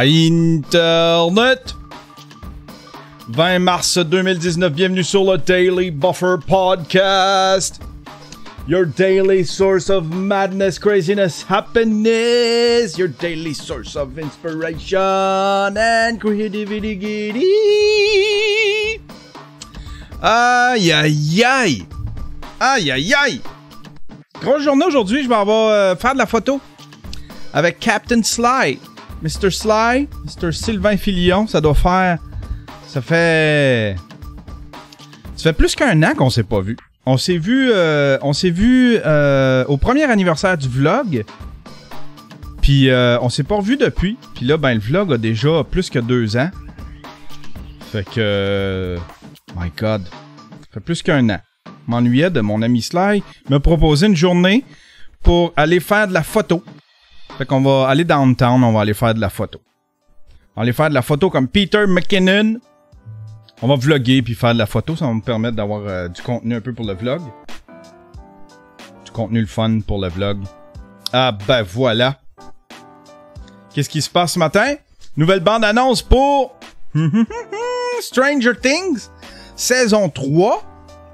Internet. 20 mars 2019, bienvenue sur le Daily Buffer Podcast. Your daily source of madness, craziness, happiness. Your daily source of inspiration and creativity. Aïe, aïe, aïe. Aïe, aïe, aïe. Grosse journée aujourd'hui, je vais avoir faire de la photo avec Captain Sly. Mr. Sly, Mr. Sylvain Filion, ça fait plus qu'un an qu'on s'est pas vu. On s'est vu au premier anniversaire du vlog. Puis on s'est pas revu depuis. Puis là, ben le vlog a déjà plus que 2 ans. Fait que... my God. Ça fait plus qu'un an. Je m'ennuyais de mon ami Sly. Il m'a proposé une journée pour aller faire de la photo. Fait qu'on va aller downtown, on va aller faire de la photo. On va aller faire de la photo comme Peter McKinnon. On va vlogger puis faire de la photo. Ça va me permettre d'avoir du contenu un peu pour le vlog. Du contenu le fun pour le vlog. Ah ben voilà. Qu'est-ce qui se passe ce matin? Nouvelle bande-annonce pour... Stranger Things. Saison 3.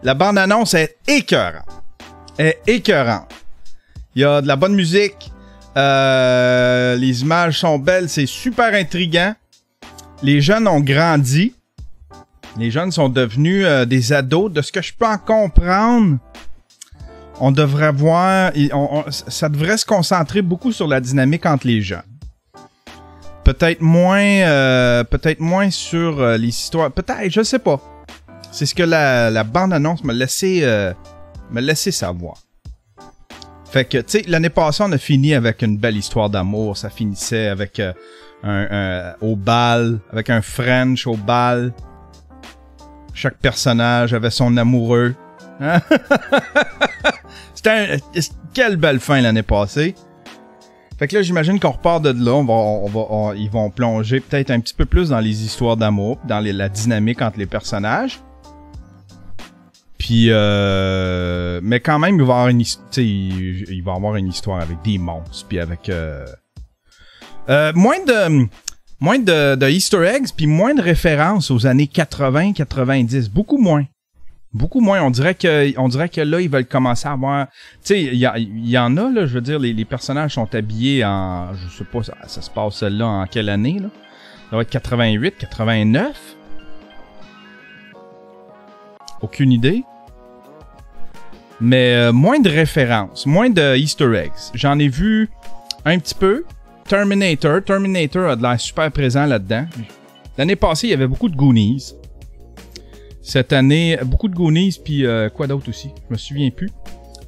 La bande-annonce est écœurante. Elle est écœurante. Il y a de la bonne musique. Les images sont belles. C'est super intriguant. Les jeunes ont grandi. Les jeunes sont devenus des ados. De ce que je peux en comprendre, on devrait voir... ça devrait se concentrer beaucoup sur la dynamique entre les jeunes. Peut-être moins sur les histoires. Peut-être, je sais pas. C'est ce que la bande-annonce m'a laissé savoir. Fait que, tu sais, l'année passée, on a fini avec une belle histoire d'amour. Ça finissait avec au bal, avec un French au bal. Chaque personnage avait son amoureux. Hein? Quelle belle fin l'année passée. Fait que là, j'imagine qu'on repart de là. Ils vont plonger peut-être un petit peu plus dans les histoires d'amour, dans la dynamique entre les personnages. Puis, mais quand même, il va y avoir une histoire avec des monstres, puis avec moins de Easter eggs, puis moins de références aux années 80-90, beaucoup moins. On dirait que là, ils veulent commencer à avoir... Tu sais, il y en a, là, je veux dire, les personnages sont habillés en... Je sais pas, ça se passe là en quelle année, là? Ça va être 88, 89? Aucune idée. Mais moins de références, moins de Easter eggs. J'en ai vu un petit peu. Terminator a de l'air super présent là-dedans. L'année passée, il y avait beaucoup de Goonies. Cette année, beaucoup de Goonies, puis quoi d'autre aussi? Je me souviens plus.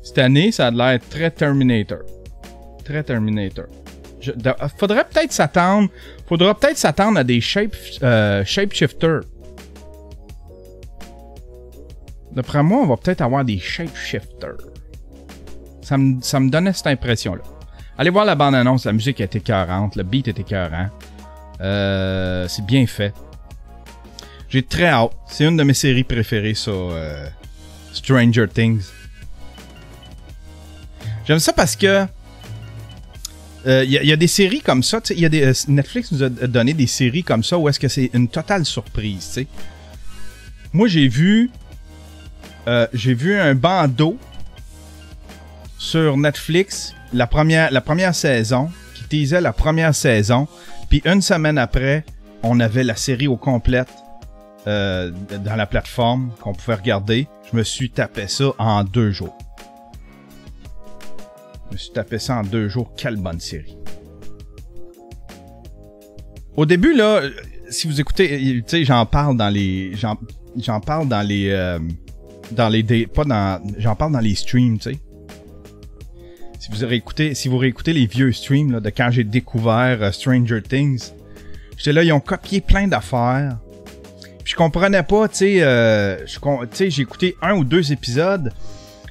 Cette année, ça a de l'air très Terminator. Très Terminator. Faudra peut-être s'attendre à des shapeshifters. D'après moi, on va peut-être avoir des shapeshifters. Ça me donnait cette impression-là. Allez voir la bande-annonce, la musique est écœurante, le beat est écœurant. C'est bien fait. J'ai très hâte. C'est une de mes séries préférées, ça. Stranger Things. J'aime ça parce que y a des séries comme ça. Netflix nous a donné des séries comme ça où est-ce que c'est une totale surprise. T'sais. Moi, j'ai vu un bandeau sur Netflix, la première saison, qui teasait la première saison, puis une semaine après, on avait la série au complète dans la plateforme qu'on pouvait regarder. Je me suis tapé ça en 2 jours. Quelle bonne série. Au début, là, si vous écoutez, tu sais, j'en parle dans les streams, tu sais. Si vous réécoutez les vieux streams là, de quand j'ai découvert Stranger Things, j'étais là, ils ont copié plein d'affaires. Puis je comprenais pas, tu sais, j'ai écouté 1 ou 2 épisodes,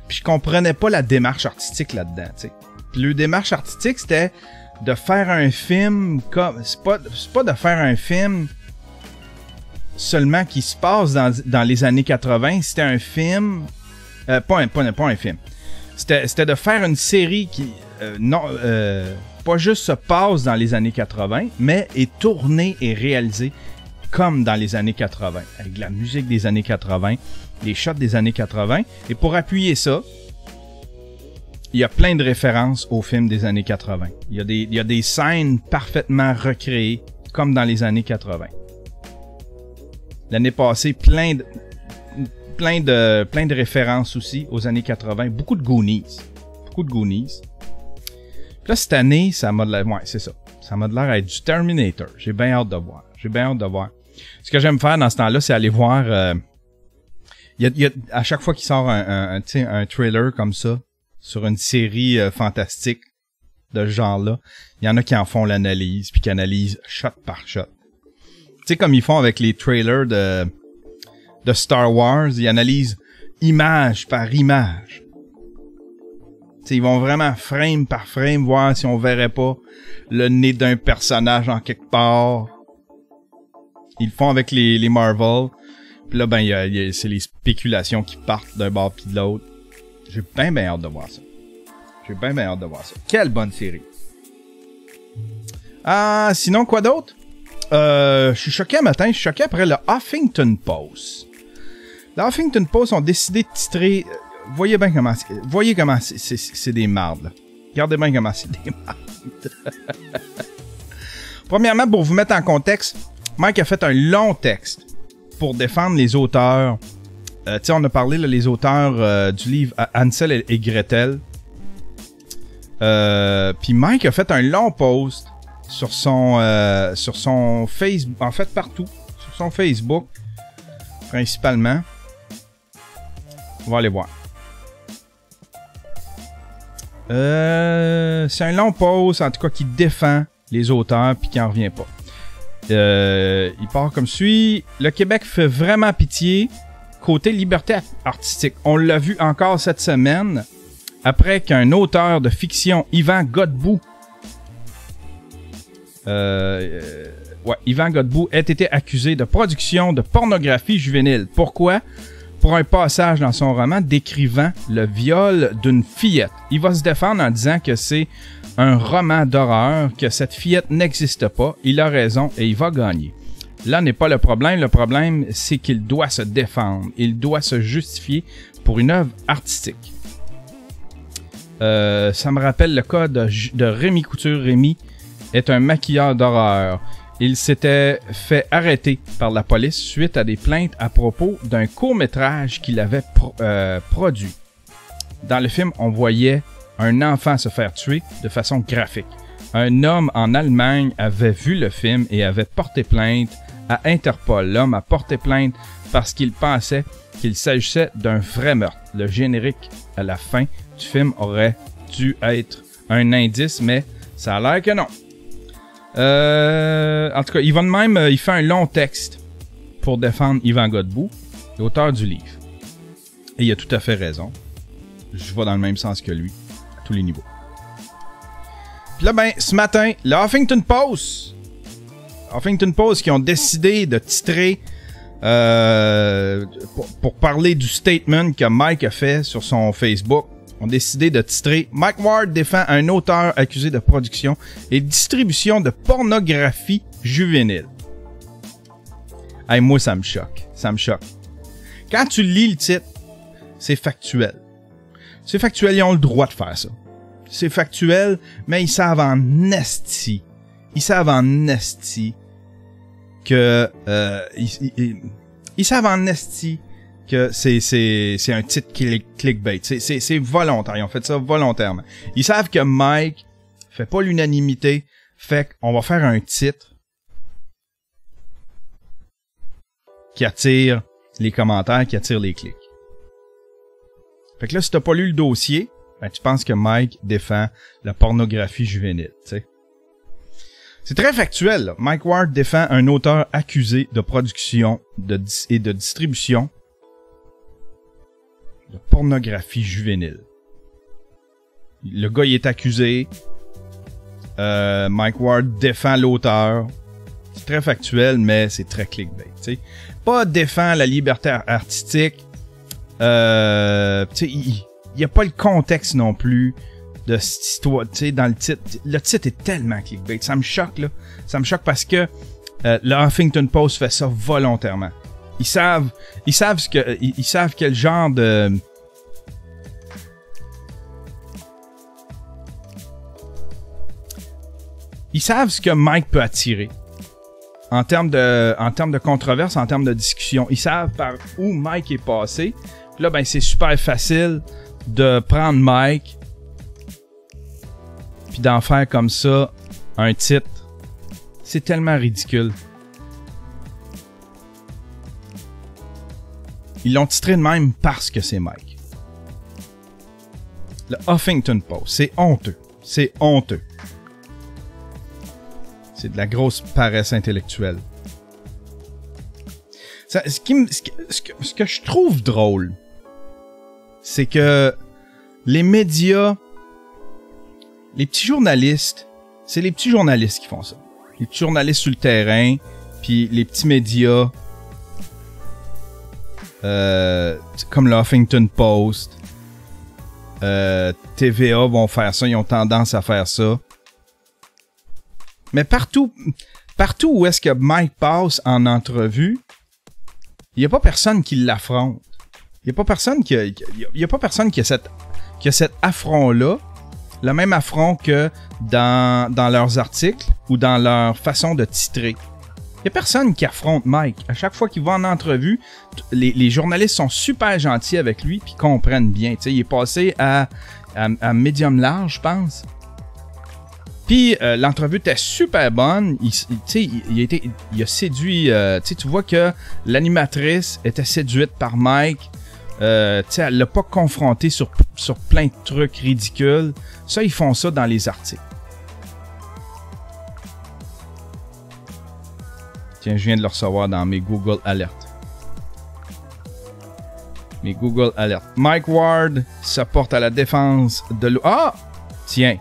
puis je comprenais pas la démarche artistique là-dedans, tu sais. Puis le démarche artistique, c'était de faire un film comme... C'est pas de faire un film seulement qui se passe dans les années 80, c'était un film... pas un film. C'était de faire une série qui... pas juste se passe dans les années 80, mais est tourné et réalisé comme dans les années 80, avec de la musique des années 80, les shots des années 80. Et pour appuyer ça, il y a plein de références aux films des années 80. Il y a des scènes parfaitement recréées comme dans les années 80. L'année passée, plein de références aussi aux années 80. Beaucoup de Goonies. Puis là, cette année, ça m'a de l'air... Ouais, c'est ça. Ça m'a de l'air d'être du Terminator. J'ai bien hâte de voir. Ce que j'aime faire dans ce temps-là, c'est aller voir... à chaque fois qu'il sort un trailer comme ça, sur une série fantastique de ce genre-là, il y en a qui en font l'analyse, puis qui analysent shot par shot. Tu sais, comme ils font avec les trailers de Star Wars, ils analysent image par image. Tu sais, ils vont vraiment frame par frame voir si on verrait pas le nez d'un personnage en quelque part. Ils le font avec les Marvel. Puis là, ben, c'est les spéculations qui partent d'un bord puis de l'autre. J'ai bien hâte de voir ça. Quelle bonne série. Sinon, quoi d'autre? Je suis choqué un matin. Je suis choqué après le Huffington Post. Le Huffington Post ont décidé de titrer... Voyez comment c'est des mardes, là. Regardez bien comment c'est des mardes. Premièrement, pour vous mettre en contexte, Mike a fait un long texte pour défendre les auteurs. Tu sais, on a parlé, là, les auteurs du livre Hansel et Gretel. Puis Mike a fait un long post sur son Facebook, en fait partout, sur son Facebook, principalement. On va aller voir. C'est un long post, en tout cas, qui défend les auteurs puis qui en revient pas. Il part comme suit. Le Québec fait vraiment pitié. Côté liberté artistique, on l'a vu encore cette semaine, après qu'un auteur de fiction, Yvan Godbout, Yvan Godbout ait été accusé de production de pornographie juvénile. Pourquoi? Pour un passage dans son roman décrivant le viol d'une fillette. Il va se défendre en disant que c'est un roman d'horreur, que cette fillette n'existe pas. Il a raison et il va gagner. Là n'est pas le problème. Le problème, c'est qu'il doit se défendre. Il doit se justifier pour une œuvre artistique. Ça me rappelle le cas de Rémi Couture. Rémi est un maquilleur d'horreur. Il s'était fait arrêter par la police suite à des plaintes à propos d'un court-métrage qu'il avait produit. Dans le film, on voyait un enfant se faire tuer de façon graphique. Un homme en Allemagne avait vu le film et avait porté plainte à Interpol. L'homme a porté plainte parce qu'il pensait qu'il s'agissait d'un vrai meurtre. Le générique à la fin du film aurait dû être un indice, mais ça a l'air que non. En tout cas, il va de même, il fait un long texte pour défendre Yvan Godbout, l'auteur du livre. Et il a tout à fait raison. Je vais dans le même sens que lui, à tous les niveaux. Puis là, ben, ce matin, le Huffington Post qui ont décidé de titrer pour parler du statement que Mike a fait sur son Facebook, ont décidé de titrer « Mike Ward défend un auteur accusé de production et distribution de pornographie juvénile ». Hey, moi, ça me choque. Quand tu lis le titre, c'est factuel. Ils ont le droit de faire ça. C'est factuel, mais ils savent en esti. Ils savent en esti que... ils savent en esti que c'est un titre clickbait. C'est volontaire. Ils ont fait ça volontairement. Ils savent que Mike fait pas l'unanimité. Fait qu'on va faire un titre qui attire les commentaires, qui attire les clics. Fait que là, si t'as pas lu le dossier, ben tu penses que Mike défend la pornographie juvénile, tu sais. C'est très factuel, là. Mike Ward défend un auteur accusé de production et de distribution de pornographie juvénile. Le gars, il est accusé. Mike Ward défend l'auteur. C'est très factuel, mais c'est très clickbait, tu sais. Pas défend la liberté artistique. Tu sais, il n'y a pas le contexte non plus de cette histoire, tu sais, dans le titre. Le titre est tellement clickbait. Ça me choque, là. Ça me choque parce que le Huffington Post fait ça volontairement. Ils savent quel genre de... Ils savent ce que Mike peut attirer. En termes de controverse, en termes de discussion. Ils savent par où Mike est passé. Puis là, ben, c'est super facile de prendre Mike puis d'en faire comme ça un titre. C'est tellement ridicule. Ils l'ont titré de même parce que c'est Mike. Le Huffington Post, c'est honteux. C'est honteux. C'est de la grosse paresse intellectuelle. Ça, ce que je trouve drôle, c'est que les médias, les petits journalistes, c'est les petits journalistes qui font ça. Les petits journalistes sur le terrain, puis les petits médias, comme le Huffington Post, TVA vont faire ça, ils ont tendance à faire ça. Mais partout où est-ce que Mike passe en entrevue, il n'y a pas personne qui l'affronte. Il n'y a pas personne qui a cet affront-là, le même affront que dans leurs articles ou dans leur façon de titrer. Il n'y a personne qui affronte Mike. À chaque fois qu'il va en entrevue, les journalistes sont super gentils avec lui puis comprennent bien. T'sais, il est passé à médium large, je pense. Puis l'entrevue était super bonne. Il a séduit. Tu vois que l'animatrice était séduite par Mike. Elle l'a pas confronté sur plein de trucs ridicules. Ça, ils font ça dans les articles. Tiens, je viens de le recevoir dans mes Google Alerts. Mes Google Alerts. Mike Ward se porte à la défense de l'eau. Ah! Tiens.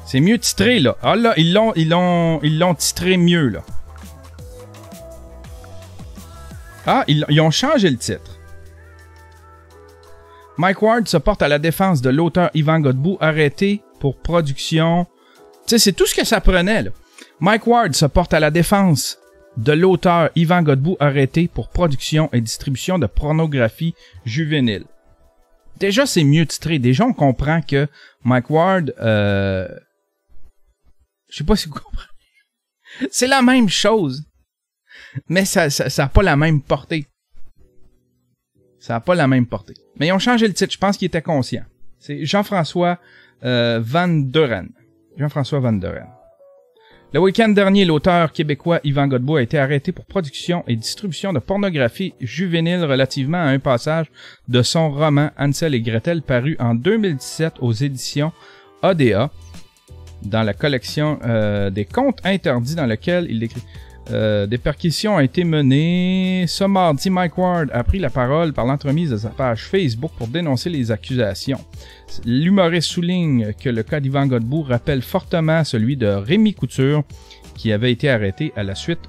C'est mieux titré, là. Ah là, ils l'ont titré mieux, là. Ah, ils ont changé le titre. Mike Ward se porte à la défense de l'auteur Yvan Godbout, arrêté pour production... Tu sais, c'est tout ce que ça prenait, là. Mike Ward se porte à la défense de l'auteur Yvan Godbout, arrêté pour production et distribution de pornographie juvénile. Déjà, c'est mieux titré. Déjà, on comprend que Mike Ward... Je sais pas si vous comprenez. C'est la même chose. Mais ça a pas la même portée. Ça a pas la même portée. Mais ils ont changé le titre. Je pense qu'ils étaient conscients. C'est Jean-François Van Deuren. Jean-François Van Deuren. Le week-end dernier, l'auteur québécois Yvan Godbout a été arrêté pour production et distribution de pornographie juvénile relativement à un passage de son roman Hansel et Gretel paru en 2017 aux éditions ADA. Dans la collection des contes interdits dans lequel il écrit des perquisitions ont été menées. Ce mardi, Mike Ward a pris la parole par l'entremise de sa page Facebook pour dénoncer les accusations. L'humoriste souligne que le cas d'Yvan Godbout rappelle fortement celui de Rémi Couture, qui avait été arrêté à la suite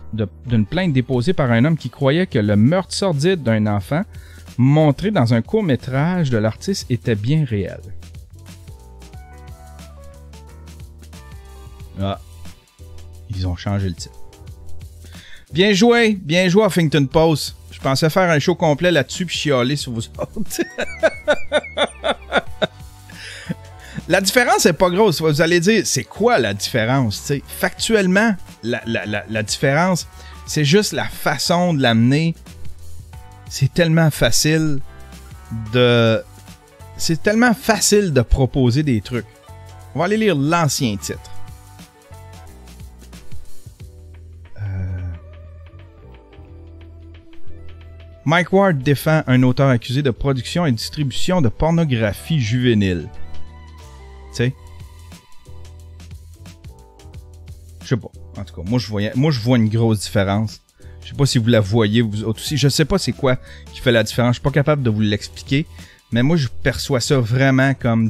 d'une plainte déposée par un homme qui croyait que le meurtre sordide d'un enfant montré dans un court-métrage de l'artiste était bien réel. Ah, ils ont changé le titre. Bien joué Huffington Post. Je pensais faire un show complet là-dessus puis chialer sur vous autres. La différence est pas grosse. Vous allez dire, c'est quoi la différence? T'sais? Factuellement, la différence, c'est juste la façon de l'amener. C'est tellement facile de proposer des trucs. On va aller lire l'ancien titre. Mike Ward défend un auteur accusé de production et distribution de pornographie juvénile. Tu sais? Je sais pas. En tout cas, moi je vois une grosse différence. Je sais pas si vous la voyez vous autres aussi. Je sais pas c'est quoi qui fait la différence. Je suis pas capable de vous l'expliquer. Mais moi je perçois ça vraiment comme...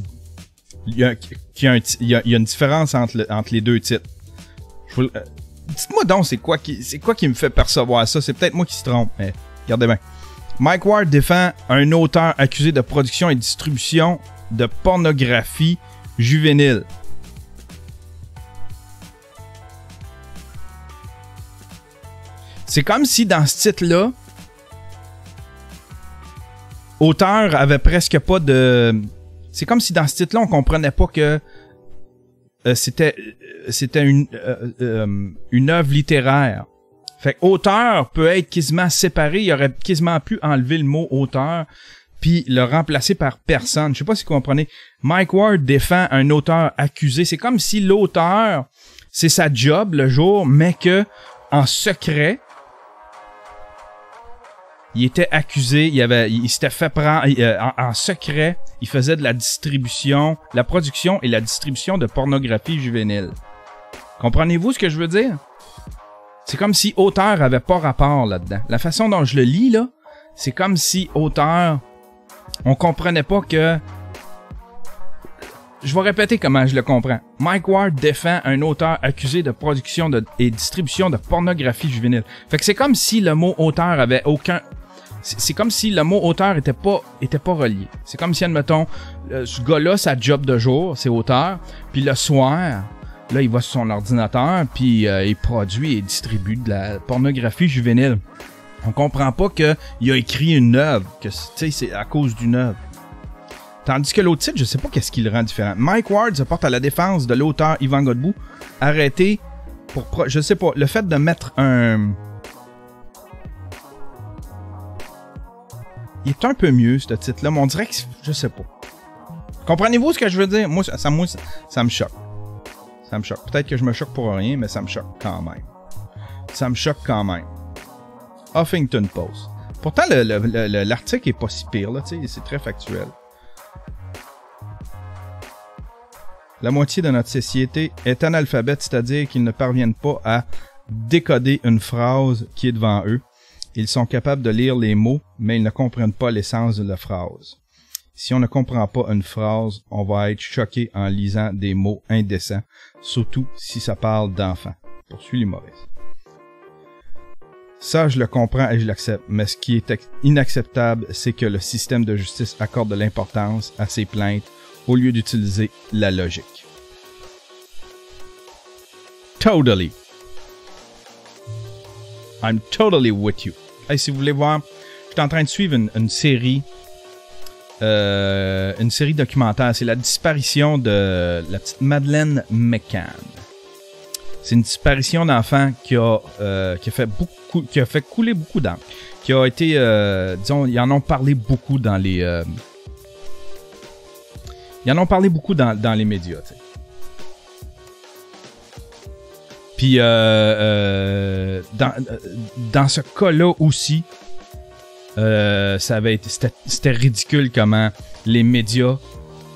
Il y a une différence entre les deux titres. Dites-moi donc c'est quoi qui me fait percevoir ça. C'est peut-être moi qui se trompe, mais... Regardez bien. Mike Ward défend un auteur accusé de production et distribution de pornographie juvénile. C'est comme si dans ce titre-là, auteur avait presque pas de... C'est comme si dans ce titre-là, on comprenait pas que c'était une œuvre littéraire. Fait que auteur peut être quasiment séparé. Il aurait quasiment pu enlever le mot auteur puis le remplacer par personne. Je sais pas si vous comprenez. Mike Ward défend un auteur accusé. C'est comme si l'auteur, c'est sa job le jour, mais que en secret, il était accusé, il s'était fait prendre en secret, il faisait de la distribution, la production et la distribution de pornographie juvénile. Comprenez-vous ce que je veux dire? C'est comme si auteur avait pas rapport là-dedans. La façon dont je le lis, là, c'est comme si auteur, on comprenait pas que... Je vais répéter comment je le comprends. Mike Ward défend un auteur accusé de production et distribution de pornographie juvénile. Fait que c'est comme si le mot auteur avait aucun... C'est comme si le mot auteur était pas relié. C'est comme si, admettons, ce gars-là, sa job de jour, c'est auteur, puis le soir, là, il va sur son ordinateur, puis il produit et distribue de la pornographie juvénile. On comprend pas qu'il a écrit une œuvre, que c'est à cause d'une œuvre. Tandis que l'autre titre, je sais pas qu'est-ce qui le rend différent. Mike Ward se porte à la défense de l'auteur Yvan Godbout, arrêté pour... Je sais pas, le fait de mettre un... Il est un peu mieux, ce titre-là, mais on dirait que... Je sais pas. Comprenez-vous ce que je veux dire? Moi, ça me choque. Ça me choque. Peut-être que je me choque pour rien, mais ça me choque quand même. Ça me choque quand même. Huffington Post. Pourtant, l'article est pas si pire, là, tu sais, c'est très factuel. La moitié de notre société est analphabète, c'est-à-dire qu'ils ne parviennent pas à décoder une phrase qui est devant eux. Ils sont capables de lire les mots, mais ils ne comprennent pas l'essence de la phrase. Si on ne comprend pas une phrase, on va être choqué en lisant des mots indécents, surtout si ça parle d'enfants. Poursuit l'humoriste. Ça, je le comprends et je l'accepte, mais ce qui est inacceptable, c'est que le système de justice accorde de l'importance à ces plaintes au lieu d'utiliser la logique. Totally. I'm totally with you. Hey, si vous voulez voir, je suis en train de suivre une série documentaire. C'est la disparition de la petite Madeleine McCann. C'est une disparition d'enfant qui a fait couler beaucoup d'encre. Qui a été, disons, ils en ont parlé beaucoup dans les... ils en ont parlé beaucoup dans les médias, tu sais. Puis dans ce cas-là aussi, c'était ridicule comment les médias,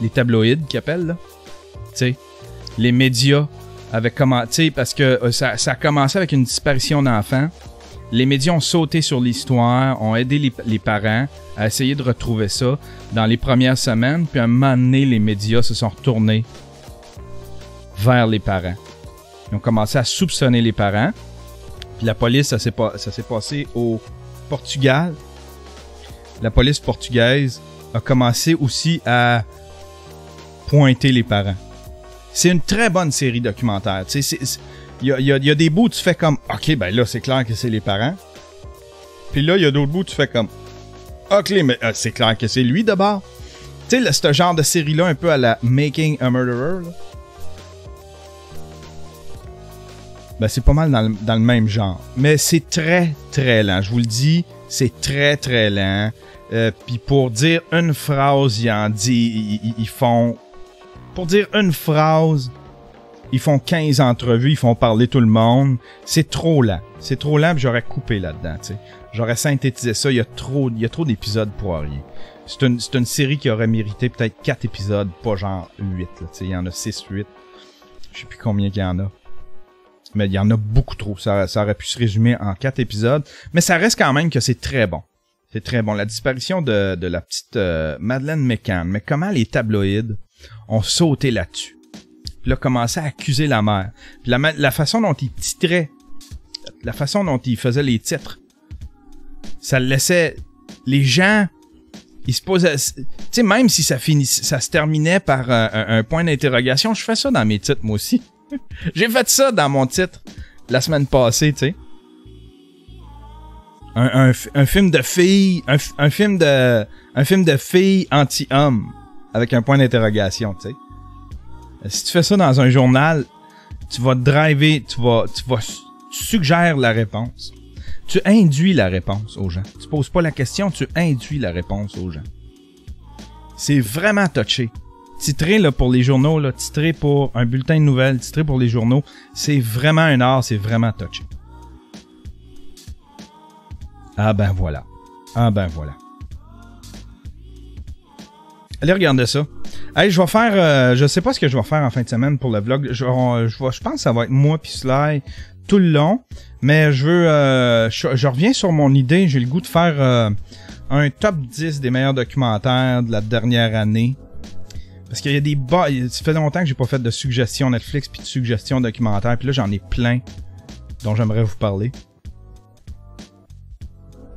les tabloïds qu'ils appellent là, tu sais, les médias avaient commencé parce que ça a commencé avec une disparition d'enfants. Les médias ont sauté sur l'histoire, ont aidé les parents à essayer de retrouver ça dans les premières semaines. Puis à un moment donné, les médias se sont retournés vers les parents. Ils ont commencé à soupçonner les parents. Puis la police, ça s'est passé au Portugal. La police portugaise a commencé aussi à pointer les parents. C'est une très bonne série documentaire. Tu sais, il y a des bouts où tu fais comme OK, ben là, c'est clair que c'est les parents. Puis là, il y a d'autres bouts où tu fais comme OK, mais c'est clair que c'est lui d'abord. Tu sais, ce genre de série-là, un peu à la Making a Murderer, là. Ben, c'est pas mal dans le même genre. Mais c'est très, très lent. Je vous le dis, c'est très, très lent. Puis pour dire une phrase, ils font... Pour dire une phrase, ils font 15 entrevues, ils font parler tout le monde. C'est trop lent. C'est trop lent, puis j'aurais coupé là-dedans, tu sais. J'aurais synthétisé ça. Il y a trop d'épisodes pour rien. C'est une série qui aurait mérité peut-être 4 épisodes, pas genre 8, là, tu sais. Il y en a 6, 8. Je sais plus combien qu'il y en a. Mais il y en a beaucoup trop. Ça aurait pu se résumer en 4 épisodes. Mais ça reste quand même que c'est très bon. C'est très bon. La disparition de la petite Madeleine McCann. Mais comment les tabloïds ont sauté là-dessus. Puis là, commencé à accuser la mère. Puis la façon dont ils titraient, la façon dont ils faisaient les titres, ça laissait... Les gens il se pose... Tu sais, même si ça se terminait par un point d'interrogation, je fais ça dans mes titres, moi aussi. J'ai fait ça dans mon titre la semaine passée, tu sais. Un film de filles... Un film de filles anti-hommes avec un point d'interrogation, tu sais. Si tu fais ça dans un journal, tu vas driver, tu suggères la réponse. Tu induis la réponse aux gens. Tu poses pas la question, tu induis la réponse aux gens. C'est vraiment touché. Titrer là, pour les journaux, là, titrer pour un bulletin de nouvelles, titrer pour les journaux, c'est vraiment un art, c'est vraiment touché. Ah ben voilà. Ah ben voilà. Allez, regardez ça. Hey, je vais faire... je sais pas ce que je vais faire en fin de semaine pour le vlog. Je pense que ça va être moi pis Sly tout le long. Mais je veux... je reviens sur mon idée. J'ai le goût de faire un top 10 des meilleurs documentaires de la dernière année. Parce qu'il y a des... Ça fait longtemps que j'ai pas fait de suggestions Netflix puis de suggestions documentaires. Puis là, j'en ai plein dont j'aimerais vous parler.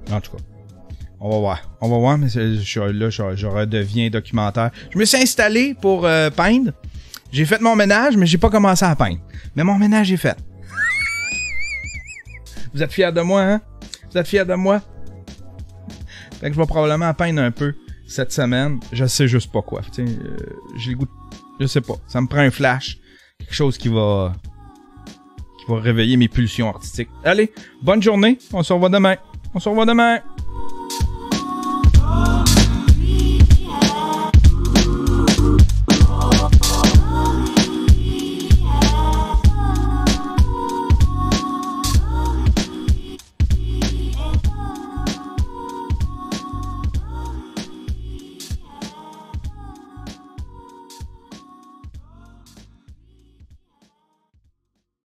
En tout cas. On va voir, mais je redeviens documentaire. Je me suis installé pour peindre. J'ai fait mon ménage, mais j'ai pas commencé à peindre. Mais mon ménage est fait. Vous êtes fiers de moi, hein? Vous êtes fiers de moi? Fait que je vais probablement peindre un peu cette semaine. Je sais juste pas quoi. J'ai le goût de... Je sais pas. Ça me prend un flash. Quelque chose qui va réveiller mes pulsions artistiques. Allez, bonne journée. On se revoit demain.